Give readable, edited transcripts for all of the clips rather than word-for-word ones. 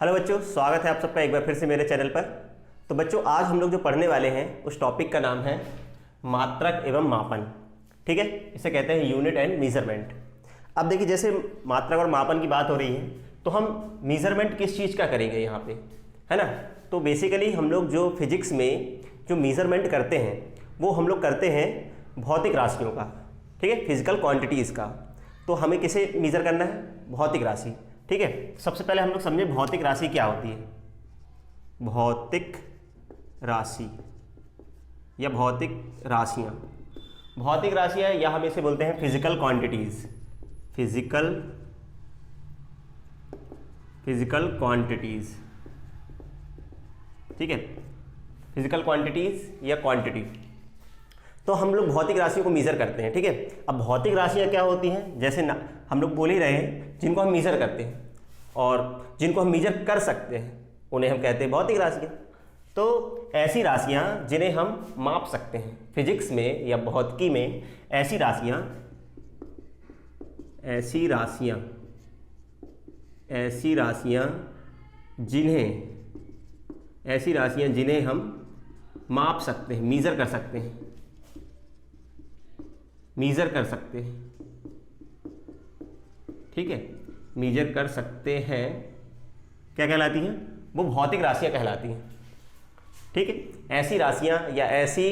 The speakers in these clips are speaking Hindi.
हेलो बच्चों, स्वागत है आप सबका एक बार फिर से मेरे चैनल पर। तो बच्चों, आज हम लोग जो पढ़ने वाले हैं उस टॉपिक का नाम है मात्रक एवं मापन। ठीक है, इसे कहते हैं यूनिट एंड मेजरमेंट। अब देखिए, जैसे मात्रक और मापन की बात हो रही है तो हम मेजरमेंट किस चीज़ का करेंगे यहाँ पे, है ना। तो बेसिकली हम लोग जो फिजिक्स में जो मेजरमेंट करते हैं वो हम लोग करते हैं भौतिक राशियों का। ठीक है, फिजिकल क्वांटिटीज़ का। तो हमें किसे मेजर करना है? भौतिक राशि। ठीक है, सबसे पहले हम लोग समझे भौतिक राशि क्या होती है। भौतिक राशि या भौतिक राशियाँ, भौतिक राशियाँ या हम इसे बोलते हैं फिजिकल क्वांटिटीज़। Physical quantities. ठीक है, फिजिकल क्वांटिटीज़ या क्वांटिटी। तो हम लोग भौतिक राशियों को मेज़र करते हैं। ठीक है, अब भौतिक राशियाँ क्या होती हैं, जैसे ना हम लोग बोल ही रहे हैं, जिनको हम मेज़र करते हैं और जिनको हम मेज़र कर सकते हैं उन्हें हम कहते हैं भौतिक राशियाँ। तो ऐसी राशियाँ जिन्हें हम माप सकते हैं फिजिक्स में या भौतिकी में, ऐसी राशियाँ जिन्हें हम माप सकते हैं, मेज़र कर सकते हैं। ठीक है, मेजर कर सकते हैं, क्या कहलाती हैं? वो भौतिक राशियाँ कहलाती हैं। ठीक है, ऐसी राशियाँ या ऐसी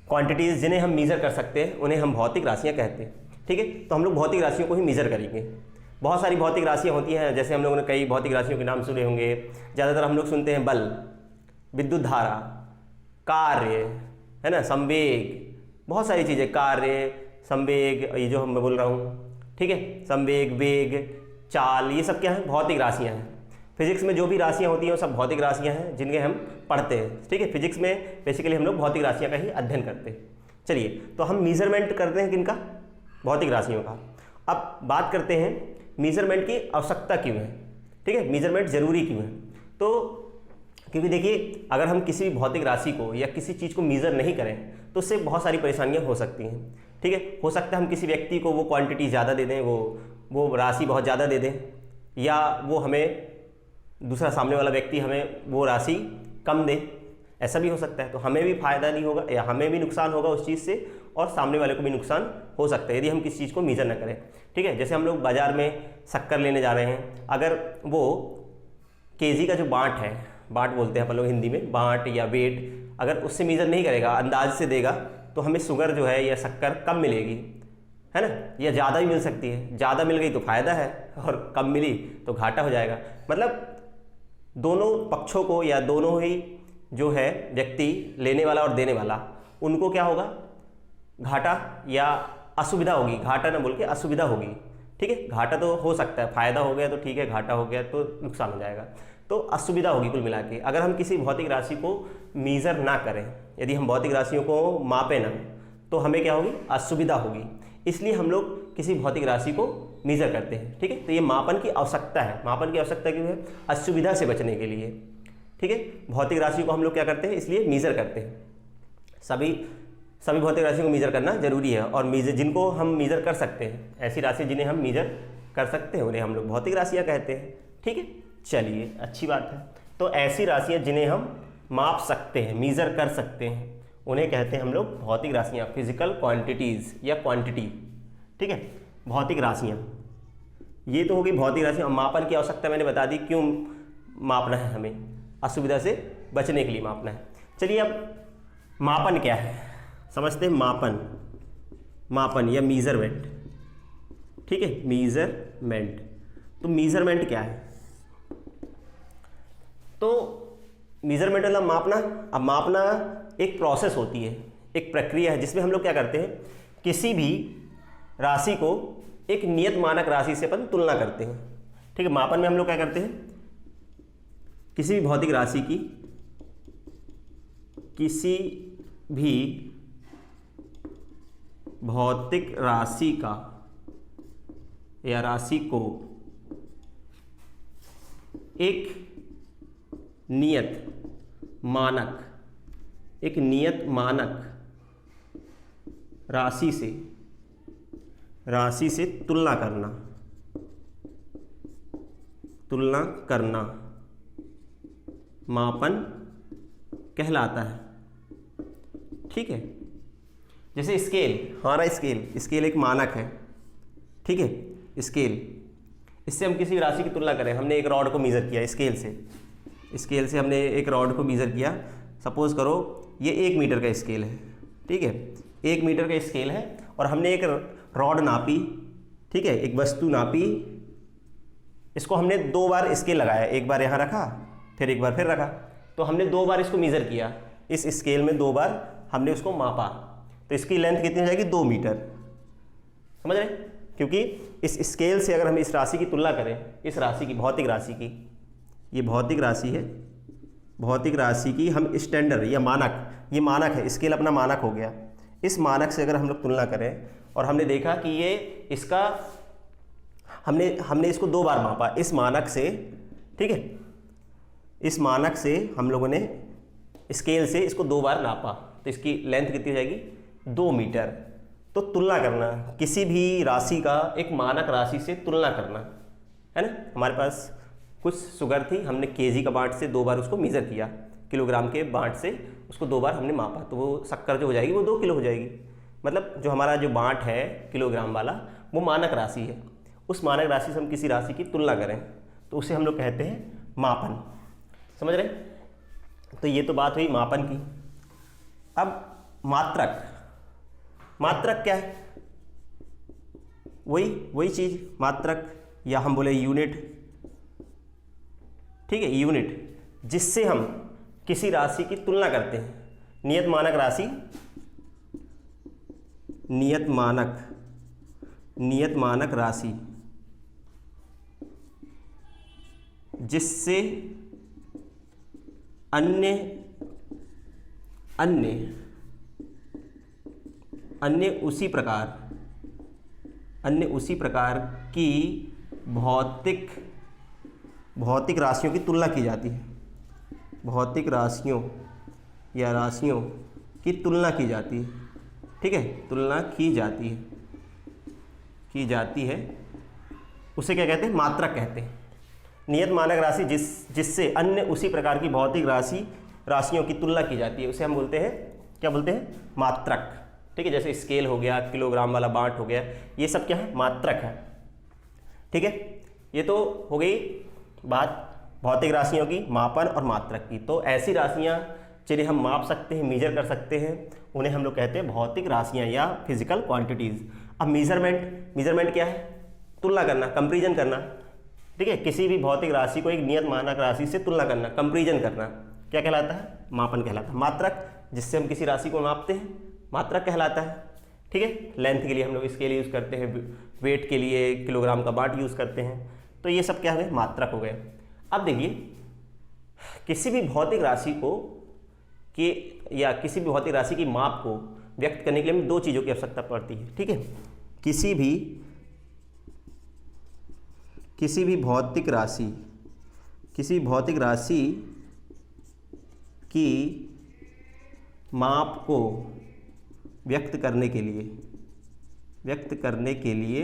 क्वांटिटीज़ जिन्हें हम मेज़र कर सकते हैं उन्हें हम भौतिक राशियाँ कहते हैं। ठीक है, तो हम लोग भौतिक राशियों को ही मेज़र करेंगे। बहुत सारी भौतिक राशियाँ होती हैं, जैसे हम लोगों ने कई भौतिक राशियों के नाम सुने होंगे। ज़्यादातर हम लोग सुनते हैं बल, विद्युत धारा, कार्य, है ना, संवेग, बहुत सारी चीज़ें, कार्य, संवेग, ये जो मैं बोल रहा हूँ। ठीक है, संवेग, वेग, चाल, ये सब क्या है? भौतिक राशियाँ हैं। फिजिक्स में जो भी राशियाँ होती हैं वो सब भौतिक राशियाँ हैं जिनके हम पढ़ते हैं। ठीक है, फिजिक्स में बेसिकली हम लोग भौतिक राशियाँ का ही अध्ययन करते हैं। चलिए, तो हम मेजरमेंट करते हैं किनका? भौतिक राशियों का। अब बात करते हैं मेजरमेंट की आवश्यकता क्यों है। ठीक है, मेजरमेंट ज़रूरी क्यों है? तो क्योंकि देखिए, अगर हम किसी भी भौतिक राशि को या किसी चीज़ को मेज़र नहीं करें तो उससे बहुत सारी परेशानियां हो सकती हैं। ठीक है, हो सकता है हम किसी व्यक्ति को वो क्वांटिटी ज़्यादा दे दें, वो राशि बहुत ज़्यादा दे दें, या वो हमें दूसरा सामने वाला व्यक्ति हमें वो राशि कम दे, ऐसा भी हो सकता है। तो हमें भी फ़ायदा नहीं होगा या हमें भी नुकसान होगा उस चीज़ से, और सामने वाले को भी नुकसान हो सकता है यदि हम किसी चीज़ को मेज़र न करें। ठीक है, जैसे हम लोग बाज़ार में शक्कर लेने जा रहे हैं, अगर वो केजी का जो बाट है, बाट बोलते हैं अपन लोग हिंदी में, बाट या वेट, अगर उससे मेज़र नहीं करेगा, अंदाज से देगा, तो हमें शुगर जो है या शक्कर कम मिलेगी, है ना, या ज़्यादा भी मिल सकती है। ज़्यादा मिल गई तो फ़ायदा है और कम मिली तो घाटा हो जाएगा। मतलब दोनों पक्षों को या दोनों ही जो है व्यक्ति, लेने वाला और देने वाला, उनको क्या होगा? घाटा या असुविधा होगी। घाटा ना बोल के असुविधा होगी। ठीक है, घाटा तो हो सकता है, फ़ायदा हो गया तो ठीक है, घाटा हो गया तो नुकसान हो जाएगा, तो असुविधा होगी कुल मिला के। अगर हम किसी भौतिक राशि को मेज़र ना करें, यदि हम भौतिक राशियों को मापें ना, तो हमें क्या होगी? असुविधा होगी। इसलिए हम लोग किसी भौतिक राशि को मेज़र करते हैं। ठीक है, तो ये मापन की आवश्यकता है। मापन की आवश्यकता क्यों है? असुविधा से बचने के लिए। ठीक है, भौतिक राशि को हम लोग क्या करते हैं? इसलिए मेज़र करते हैं। सभी भौतिक राशियों को मेज़र करना जरूरी है, और जिनको हम मेज़र कर सकते हैं, ऐसी राशि जिन्हें हम मेज़र कर सकते हैं, उन्हें हम लोग भौतिक राशियाँ कहते हैं। ठीक है, चलिए, अच्छी बात है। तो ऐसी राशियाँ जिन्हें हम माप सकते हैं, मेज़र कर सकते हैं, उन्हें कहते हैं हम लोग भौतिक राशियाँ, फिजिकल क्वांटिटीज़ या क्वांटिटी। ठीक है, भौतिक राशियाँ, ये तो होगी भौतिक राशियाँ। मापन की आवश्यकता मैंने बता दी, क्यों मापना है हमें? असुविधा से बचने के लिए मापना है। चलिए, अब मापन क्या है समझते हैं। मापन या मेजरमेंट। ठीक है, मेजरमेंट। तो मेजरमेंट क्या है? तो मेजरमेंट मतलब मापना। अब मापना एक प्रोसेस होती है, एक प्रक्रिया है, जिसमें हम लोग क्या करते हैं? किसी भी राशि को एक नियत मानक राशि से अपन तुलना करते हैं। ठीक है, मापन में हम लोग क्या करते हैं? किसी भी भौतिक राशि की, किसी भी भौतिक राशि का या राशि को एक नियत मानक राशि से तुलना तुलना करना मापन कहलाता है। ठीक है, जैसे स्केल, हमारा स्केल एक मानक है। ठीक है, स्केल, इससे हम किसी राशि की तुलना करें, हमने एक रॉड को मेज़र किया स्केल से हमने एक रॉड को मेज़र किया। सपोज़ करो ये 1 मीटर का स्केल है। ठीक है, 1 मीटर का स्केल है और हमने एक रॉड नापी। ठीक है, एक वस्तु नापी, इसको हमने 2 बार स्केल लगाया, एक बार यहाँ रखा फिर एक बार फिर रखा, तो हमने 2 बार इसको मेज़र किया। इस स्केल में 2 बार हमने उसको मापा, तो इसकी लेंथ कितनी हो जाएगी? 2 मीटर। समझ रहे? क्योंकि इस स्केल से अगर हम इस राशि की तुलना करें, इस राशि की, भौतिक राशि की, ये भौतिक राशि है, भौतिक राशि की हम स्टैंडर्ड या मानक, ये मानक है, स्केल अपना मानक हो गया। इस मानक से अगर हम लोग तुलना करें और हमने देखा कि ये इसका हमने इसको 2 बार मापा इस मानक से। ठीक है, इस मानक से हम लोगों ने स्केल से इसको 2 बार नापा, तो इसकी लेंथ कितनी हो जाएगी? 2 मीटर। तो तुलना करना, किसी भी राशि का एक मानक राशि से तुलना करना, है ना। हमारे पास कुछ शुगर थी, हमने केजी का बांट से 2 बार उसको मेज़र किया, किलोग्राम के बांट से उसको 2 बार हमने मापा, तो वो शक्कर जो हो जाएगी वो 2 किलो हो जाएगी। मतलब जो हमारा जो बांट है किलोग्राम वाला, वो मानक राशि है। उस मानक राशि से हम किसी राशि की तुलना करें तो उसे हम लोग कहते हैं मापन। समझ रहे? तो ये तो बात हुई मापन की। अब मात्रक, मात्रक क्या है? वही चीज़, मात्रक, या हम बोले यूनिट। ठीक है, यूनिट, जिससे हम किसी राशि की तुलना करते हैं। नियत मानक राशि, नियत मानक राशि, जिससे अन्य उसी प्रकार की भौतिक राशियों की तुलना की जाती है। भौतिक राशियों या राशियों की तुलना की जाती है। ठीक है, तुलना की जाती है, उसे क्या कहते हैं? मात्रक कहते हैं। नियत मानक राशि जिससे अन्य उसी प्रकार की भौतिक राशियों की तुलना की जाती है, उसे हम बोलते हैं, क्या बोलते हैं? मात्रक। ठीक है, जैसे स्केल हो गया, किलोग्राम वाला बांट हो गया, ये सब क्या है? मात्रक है। ठीक है, ये तो हो गई बात भौतिक राशियों की, मापन और मात्रक की। तो ऐसी राशियाँ जिन्हें हम माप सकते हैं, मेजर कर सकते हैं, उन्हें हम लोग कहते हैं भौतिक राशियाँ या फिजिकल क्वांटिटीज़। अब मेजरमेंट क्या है? तुलना करना, कंपैरिजन करना। ठीक है, किसी भी भौतिक राशि को एक नियत मानक राशि से तुलना करना, कंपैरिजन करना, क्या कहलाता है? मापन कहलाता है। मात्रक, जिससे हम किसी राशि को मापते हैं, मात्रक कहलाता है। ठीक है, लेंथ के लिए हम लोग स्केल यूज़ करते हैं, वेट के लिए किलोग्राम का बांट यूज़ करते हैं, तो ये सब क्या हो गए? मात्रक हो गए। अब देखिए, किसी भी भौतिक राशि को या किसी भी भौतिक राशि की माप को व्यक्त करने के लिए हमें 2 चीज़ों की आवश्यकता पड़ती है। ठीक है, किसी भी भौतिक राशि की माप को व्यक्त करने के लिए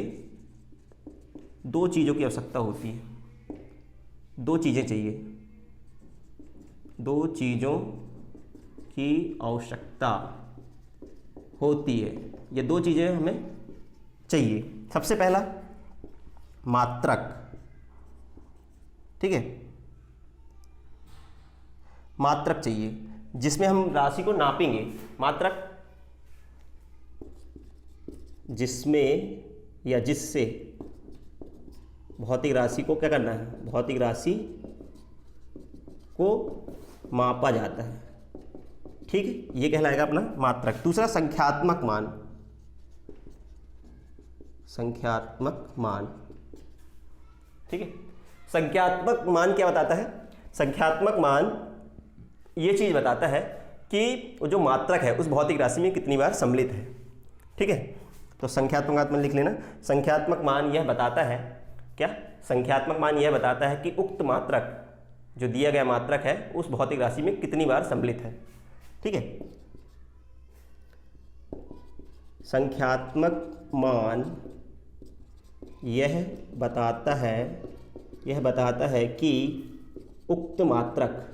2 चीज़ों की आवश्यकता होती है। 2 चीज़ें चाहिए, 2 चीज़ों की आवश्यकता होती है। ये 2 चीज़ें हमें चाहिए। सबसे पहला मात्रक। ठीक है, मात्रक चाहिए जिसमें हम राशि को नापेंगे। मात्रक जिसमें या जिससे भौतिक राशि को क्या करना है? भौतिक राशि को मापा जाता है। ठीक है, ये कहलाएगा अपना मात्रक। दूसरा संख्यात्मक मान। ठीक है, संख्यात्मक मान क्या बताता है? संख्यात्मक मान ये चीज़ बताता है कि वो जो मात्रक है उस भौतिक राशि में कितनी बार सम्मिलित है। ठीक है, तो संख्यात्मक मान लिख लेना। संख्यात्मक मान यह बताता है क्या? संख्यात्मक मान यह बताता है कि उक्त मात्रक, जो दिया गया मात्रक है, उस भौतिक राशि में कितनी बार सम्मिलित है। ठीक है, संख्यात्मक मान यह बताता है यह बताता है कि उक्त मात्रक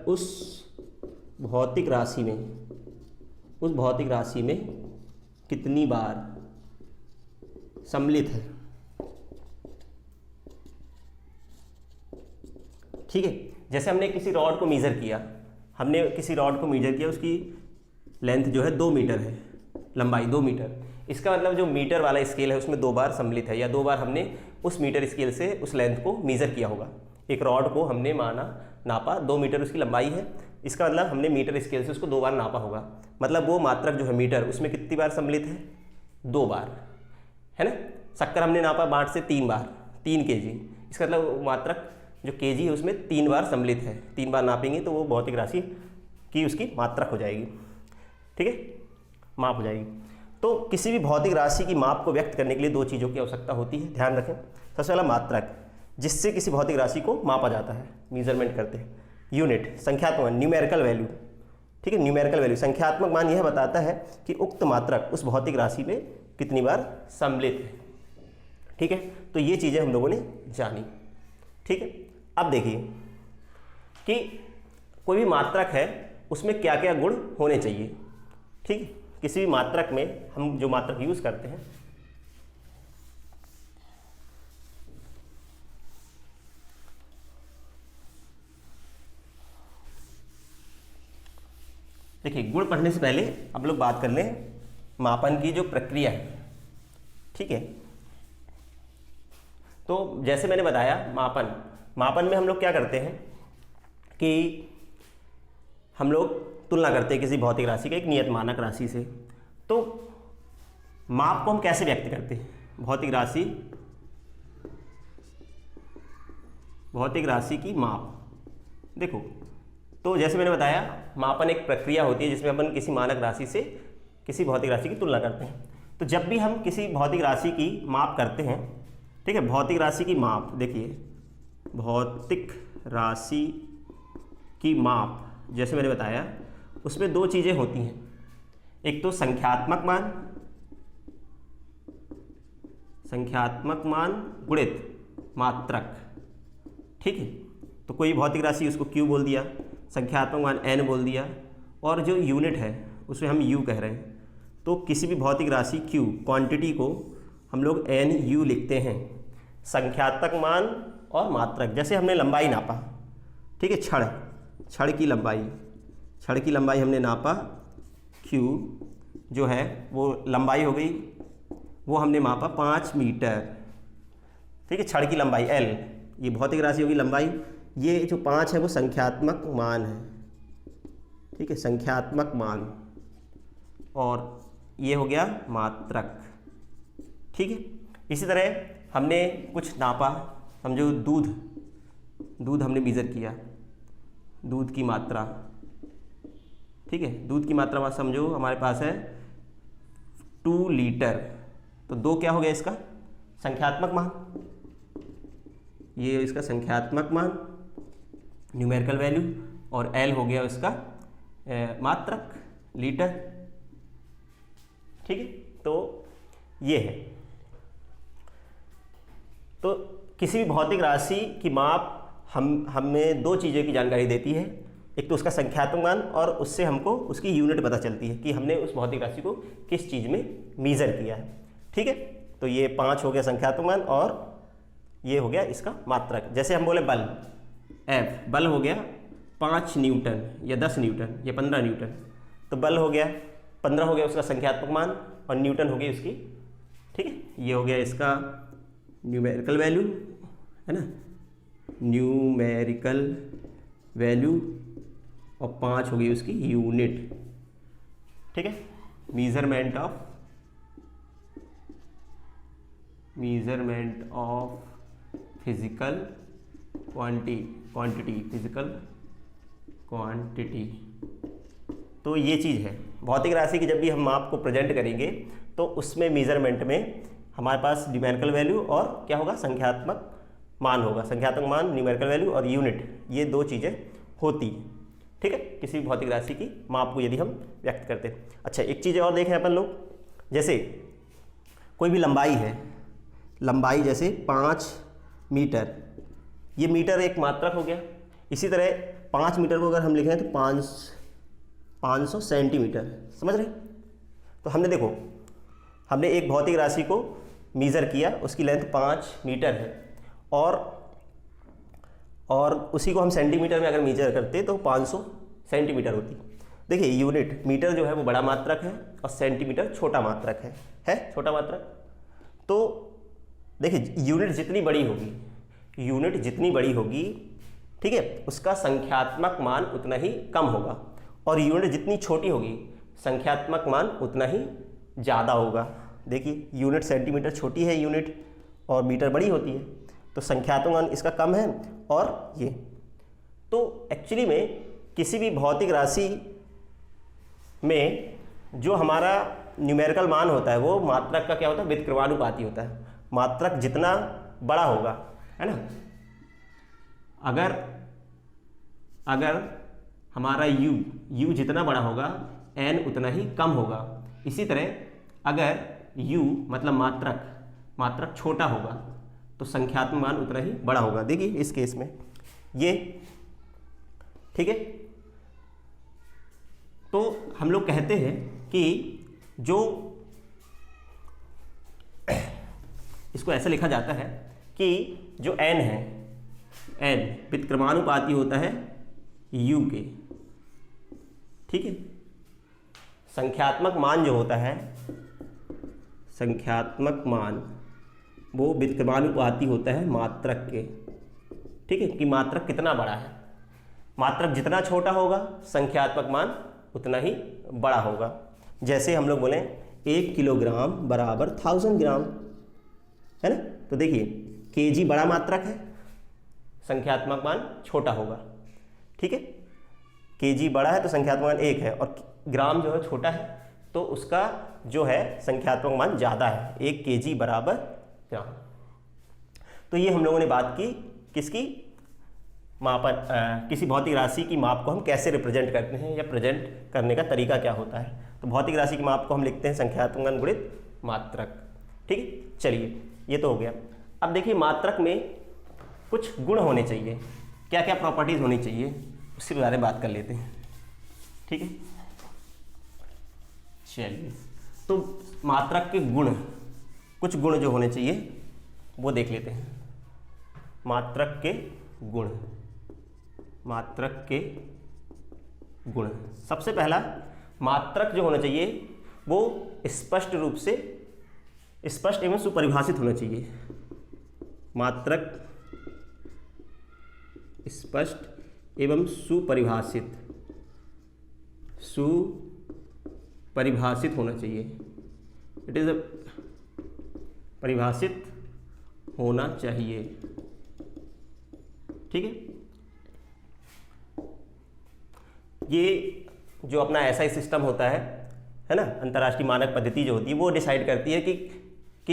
उस भौतिक राशि में कितनी बार सम्मिलित है। ठीक है, जैसे हमने किसी रॉड को मेज़र किया, उसकी लेंथ जो है 2 मीटर है, लंबाई 2 मीटर। इसका मतलब जो मीटर वाला स्केल है उसमें 2 बार सम्मिलित है, या 2 बार हमने उस मीटर स्केल से उस लेंथ को मेज़र किया होगा। एक रॉड को हमने नापा 2 मीटर उसकी लंबाई है, इसका मतलब हमने मीटर स्केल से उसको 2 बार नापा होगा। मतलब वो मात्रक जो है मीटर, उसमें कितनी बार सम्मिलित है? 2 बार, है ना। शक्कर हमने नापा 8 से 3 बार, 3 kg। इसका मतलब मात्रक जो kg है उसमें 3 बार सम्मिलित है। 3 बार नापेंगे तो वो भौतिक राशि की उसकी मात्रक हो जाएगी। ठीक है, माप हो जाएगी। तो किसी भी भौतिक राशि की माप को व्यक्त करने के लिए 2 चीज़ों की आवश्यकता होती है, ध्यान रखें। सबसे पहला मात्रक, जिससे किसी भौतिक राशि को मापा जाता है, मेजरमेंट करते हैं। यूनिट, संख्यात्मक मान, न्यूमेरिकल वैल्यू। ठीक है, न्यूमेरिकल वैल्यू, संख्यात्मक मान यह बताता है कि उक्त मात्रक उस भौतिक राशि में कितनी बार सम्मिलित है। ठीक है, तो ये चीज़ें हम लोगों ने जानी। ठीक है, अब देखिए कि कोई भी मात्रक है उसमें क्या क्या गुण होने चाहिए। ठीक है, किसी भी मात्रक में हम जो मात्रक यूज़ करते हैं, देखिए गुण पढ़ने से पहले हम लोग बात कर लें मापन की जो प्रक्रिया है। ठीक है, तो जैसे मैंने बताया मापन में हम लोग क्या करते हैं कि हम लोग तुलना करते हैं किसी भौतिक राशि का एक नियत मानक राशि से। तो माप को हम कैसे व्यक्त करते हैं? भौतिक राशि की माप। देखो, तो जैसे मैंने बताया मापन एक प्रक्रिया होती है जिसमें अपन किसी मानक राशि से किसी भौतिक राशि की तुलना करते हैं। तो जब भी हम किसी भौतिक राशि की माप करते हैं, ठीक है, भौतिक राशि की माप, देखिए भौतिक राशि की माप जैसे मैंने बताया उसमें 2 चीज़ें होती हैं। एक तो संख्यात्मक मान गुणित मात्रक। ठीक है, तो कोई भौतिक राशि उसको Q बोल दिया, संख्यात्मक मान n बोल दिया, और जो यूनिट है उसमें हम U कह रहे हैं। तो किसी भी भौतिक राशि Q, क्वांटिटी को हम लोग NU लिखते हैं। संख्यात्मक मान और मात्रक, जैसे हमने लंबाई नापा, ठीक है, छड़ की लंबाई हमने नापा, Q जो है वो लंबाई हो गई, वो हमने मापा 5 मीटर। ठीक है, छड़ की लंबाई L, ये भौतिक राशि होगी लंबाई। ये जो 5 है वो संख्यात्मक मान है। ठीक है, संख्यात्मक मान, और ये हो गया मात्रक। ठीक है, इसी तरह हमने कुछ नापा, समझो दूध हमने मेजर किया, दूध की मात्रा। ठीक है, दूध की मात्रा समझो हमारे पास है 2 लीटर। तो 2 क्या हो गया इसका संख्यात्मक मान, ये इसका संख्यात्मक मान न्यूमेरिकल वैल्यू, और L हो गया उसका मात्रक, लीटर। ठीक है, तो ये है। तो किसी भी भौतिक राशि की माप हमें 2 चीज़ों की जानकारी देती है। एक तो उसका संख्यात्मक मान, और उससे हमको उसकी यूनिट पता चलती है कि हमने उस भौतिक राशि को किस चीज़ में मीज़र किया है। ठीक है, तो ये 5 हो गया संख्यात्मक मान, और ये हो गया इसका मात्रक। जैसे हम बोले बल, F, बल हो गया 5 न्यूटन या 10 न्यूटन या 15 न्यूटन। तो बल हो गया 15 हो गया उसका संख्यात्मक मान, और न्यूटन हो गई उसकी। ठीक है, ये हो गया इसका न्यूमेरिकल वैल्यू, है ना, न्यूमेरिकल वैल्यू, और 5 हो गई उसकी यूनिट। ठीक है, मेजरमेंट ऑफ फिजिकल क्वांटिटी। तो ये चीज़ है भौतिक राशि की। जब भी हम माप को प्रेजेंट करेंगे तो उसमें मेजरमेंट में हमारे पास न्यूमेरिकल वैल्यू और क्या होगा, संख्यात्मक मान होगा। संख्यात्मक मान, न्यूमेरिकल वैल्यू और यूनिट, ये 2 चीज़ें होती हैं। ठीक है, किसी भी भौतिक राशि की माप को यदि हम व्यक्त करते हैं। अच्छा, एक चीज़ और देखें अपन लोग, जैसे कोई भी लंबाई है, लंबाई जैसे 5 मीटर, ये मीटर एक मात्रक हो गया। इसी तरह 5 मीटर को अगर हम लिखें तो 500 सेंटीमीटर, समझ रहे? तो हमने देखो, हमने एक भौतिक राशि को मीज़र किया, उसकी लेंथ 5 मीटर है, और उसी को हम सेंटीमीटर में अगर मीजर करते तो 500 सेंटीमीटर होती। देखिए यूनिट, मीटर जो है वो बड़ा मात्रक है और सेंटीमीटर छोटा मात्रक है छोटा मात्रक। तो देखिए यूनिट जितनी बड़ी होगी, ठीक है, उसका संख्यात्मक मान उतना ही कम होगा, और यूनिट जितनी छोटी होगी संख्यात्मक मान उतना ही ज़्यादा होगा। देखिए यूनिट सेंटीमीटर छोटी है यूनिट, और मीटर बड़ी होती है, तो संख्यात्मक मान इसका कम है। और ये तो एक्चुअली में किसी भी भौतिक राशि में जो हमारा न्यूमेरिकल मान होता है वो मात्रक का क्या होता है, व्युत्क्रमानुपाती होता है। मात्रक जितना बड़ा होगा, है ना, अगर हमारा u जितना बड़ा होगा n उतना ही कम होगा। इसी तरह अगर u मतलब मात्रक छोटा होगा तो संख्यात्मक मान उतना ही बड़ा होगा। देखिए इस केस में ये, ठीक है। तो हम लोग कहते हैं कि जो इसको ऐसा लिखा जाता है कि जो n है, n व्युत्क्रमानुपाती होता है u के, ठीक है। संख्यात्मक मान जो होता है, संख्यात्मक मान वो व्युत्क्रमानुपाती होता है मात्रक के, ठीक है, कि मात्रक कितना बड़ा है। मात्रक जितना छोटा होगा संख्यात्मक मान उतना ही बड़ा होगा। जैसे हम लोग बोलें 1 किलोग्राम बराबर 1000 ग्राम, है ना। तो देखिए केजी बड़ा मात्रक है, संख्यात्मक मान छोटा होगा, ठीक है। केजी बड़ा है तो संख्यात्मक मान 1 है, और ग्राम जो है छोटा है तो उसका जो है संख्यात्मक मान ज़्यादा है, 1 केजी बराबर ग्राम। तो ये हम लोगों ने बात की किसकी, किसी भौतिक राशि की माप को हम कैसे रिप्रेजेंट करते हैं, या प्रेजेंट करने का तरीका क्या होता है। तो भौतिक राशि की माप को हम लिखते हैं संख्यात्मक मान गुणित मात्रक, ठीक है। चलिए ये तो हो गया। अब देखिए मात्रक में कुछ गुण होने चाहिए, क्या क्या प्रॉपर्टीज़ होनी चाहिए उसके बारे में बात कर लेते हैं, ठीक है। चलिए तो मात्रक के गुण, कुछ गुण जो होने चाहिए वो देख लेते हैं। मात्रक के गुण, सबसे पहला मात्रक जो होना चाहिए वो स्पष्ट रूप से स्पष्ट एवं सुपरिभाषित होना चाहिए। मात्रक स्पष्ट एवं सुपरिभाषित होना चाहिए। इट इज परिभाषित होना चाहिए, ठीक है। ये जो अपना SI सिस्टम होता है ना, अंतर्राष्ट्रीय मानक पद्धति जो होती है वो डिसाइड करती है कि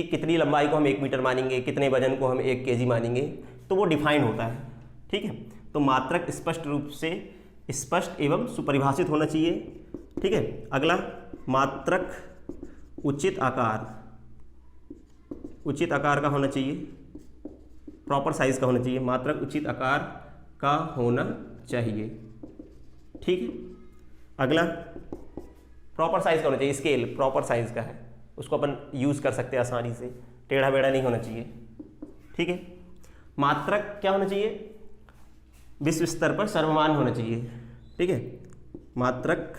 कितनी लंबाई को हम 1 मीटर मानेंगे, कितने वजन को हम 1 केजी मानेंगे, तो वो डिफाइन होता है, ठीक है। तो मात्रक स्पष्ट रूप से स्पष्ट एवं सुपरिभाषित होना चाहिए, ठीक है। अगला मात्रक उचित आकार का होना चाहिए, प्रॉपर साइज का होना चाहिए। मात्रक उचित आकार का होना चाहिए, ठीक है। अगला प्रॉपर साइज का होना चाहिए, स्केल प्रॉपर साइज का है, उसको अपन यूज़ कर सकते हैं आसानी से, टेढ़ा बेढ़ा नहीं होना चाहिए, ठीक है। मात्रक क्या होना चाहिए, विश्व स्तर पर सर्वमान्य होना चाहिए, ठीक है। मात्रक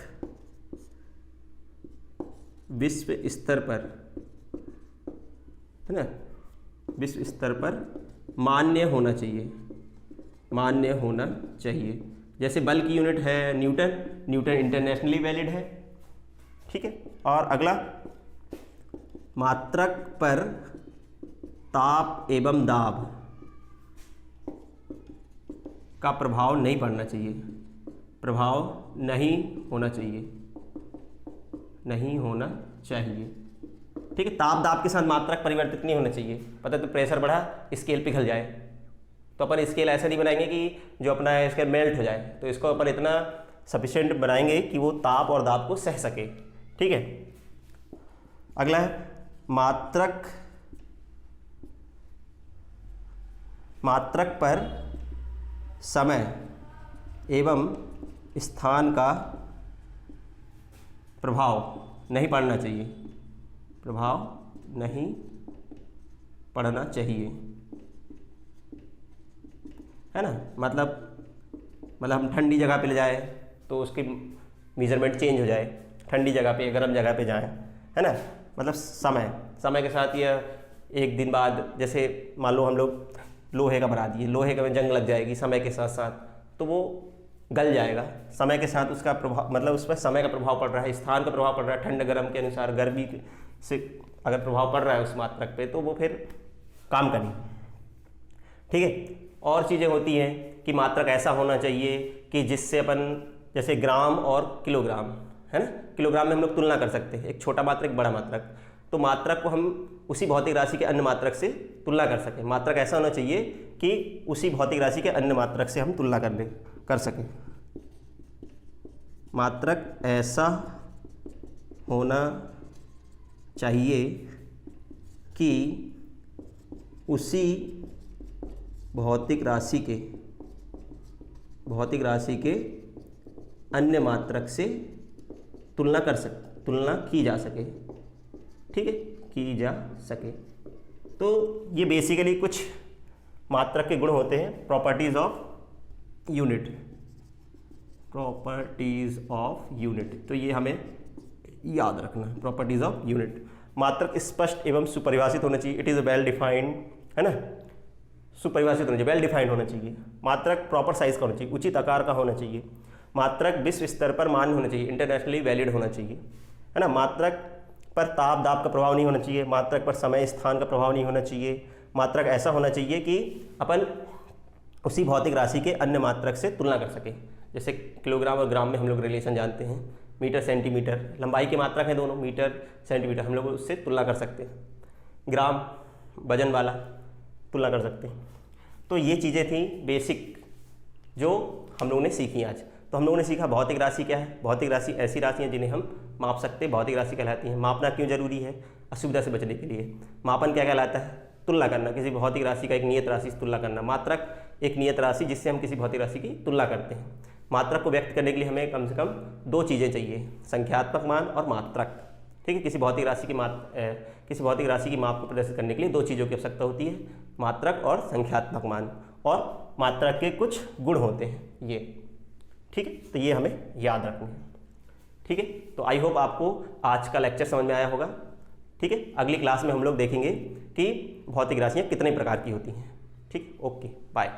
विश्व स्तर पर, है ना, विश्व स्तर पर मान्य होना चाहिए। जैसे बल की यूनिट है न्यूटन इंटरनेशनली वैलिड है, ठीक है। और अगला मात्रक पर ताप एवं दाब का प्रभाव नहीं पड़ना चाहिए, नहीं होना चाहिए, ठीक है। ताप दाब के साथ मात्रक परिवर्तित नहीं होना चाहिए। पता है तो प्रेशर बढ़ा स्केल पिघल जाए, तो अपन स्केल ऐसा नहीं बनाएंगे कि जो अपना स्केल मेल्ट हो जाए, तो इसको अपन इतना सफिशिएंट बनाएंगे कि वो ताप और दाब को सह सके, ठीक है। अगला है मात्रक मात्रक पर समय एवं स्थान का प्रभाव नहीं पड़ना चाहिए, प्रभाव नहीं पड़ना चाहिए, है ना। मतलब हम ठंडी जगह पे ले जाए तो उसकी मेजरमेंट चेंज हो जाए, ठंडी जगह पे गर्म जगह पे जाएं, है ना। मतलब समय के साथ यह एक दिन बाद, जैसे मान लो हम लोग लोहे का बना दिए, लोहे का में जंग लग जाएगी समय के साथ साथ, तो वो गल जाएगा। समय के साथ उसका प्रभाव, मतलब उस पर समय का प्रभाव पड़ रहा है, स्थान का प्रभाव पड़ रहा है, ठंड गर्म के अनुसार गर्मी से अगर प्रभाव पड़ रहा है उस मात्रक पे, तो वो फिर काम करेगी, ठीक है। और चीज़ें होती हैं कि मात्रक ऐसा होना चाहिए कि जिससे अपन, जैसे ग्राम और किलोग्राम, है ना, किलोग्राम में हम लोग तुलना कर सकते हैं, एक छोटा मात्रक एक बड़ा मात्रक, तो मात्रक को हम उसी भौतिक राशि के अन्य मात्रक से तुलना कर सकें। मात्रक ऐसा होना चाहिए कि उसी भौतिक राशि के अन्य मात्रक से हम तुलना कर सकें। मात्रक ऐसा होना चाहिए कि उसी भौतिक राशि के अन्य मात्रक से तुलना की जा सके, ठीक है, की जा सके। तो ये बेसिकली कुछ मात्रक के गुण होते हैं, प्रॉपर्टीज ऑफ यूनिट, तो ये हमें याद रखना है, प्रॉपर्टीज ऑफ यूनिट। मात्रक स्पष्ट एवं सुपरिभाषित होना चाहिए, इट इज़ वेल डिफाइंड, है ना, सुपरिभाषित होना चाहिए, वेल डिफाइंड होना चाहिए। मात्रक प्रॉपर साइज का होना चाहिए, उचित आकार का होना चाहिए। मात्रक विश्व स्तर पर मान्य होना चाहिए, इंटरनेशनली वैलिड होना चाहिए, है ना। मात्रक पर ताप दाब का प्रभाव नहीं होना चाहिए, मात्रक पर समय स्थान का प्रभाव नहीं होना चाहिए। मात्रक ऐसा होना चाहिए कि अपन उसी भौतिक राशि के अन्य मात्रक से तुलना कर सकें। जैसे किलोग्राम और ग्राम में हम लोग रिलेशन जानते हैं, मीटर सेंटीमीटर, लंबाई के मात्रक हैं दोनों, मीटर सेंटीमीटर, हम लोग उससे तुलना कर सकते हैं। ग्राम वजन वाला, तुलना कर सकते हैं। तो ये चीज़ें थी बेसिक जो हम लोगों ने सीखी आज। तो हम लोगों ने सीखा भौतिक राशि क्या है। भौतिक राशि ऐसी राशि हैं जिन्हें हम माप सकते हैं, भौतिक राशि कहलाती हैं। मापना क्यों जरूरी है? असुविधा से बचने के लिए। मापन क्या कहलाता है? तुलना करना, किसी भौतिक राशि का एक नियत राशि से तुलना करना। मात्रक एक नियत राशि जिससे हम किसी भौतिक राशि की तुलना करते हैं। मात्रक को व्यक्त करने के लिए हमें कम से कम दो चीज़ें चाहिए, संख्यात्मक मान और मात्रक, ठीक है। किसी भौतिक राशि की माप को प्रदर्शित करने के लिए दो चीज़ों की आवश्यकता होती है, मात्रक और संख्यात्मक मान। और मात्रक के कुछ गुण होते हैं ये, ठीक है। तो ये हमें याद रखना है, ठीक है। तो आई होप आपको आज का लेक्चर समझ में आया होगा, ठीक है। अगली क्लास में हम लोग देखेंगे कि भौतिक राशियाँ कितने प्रकार की होती हैं, ठीक। Okay, bye.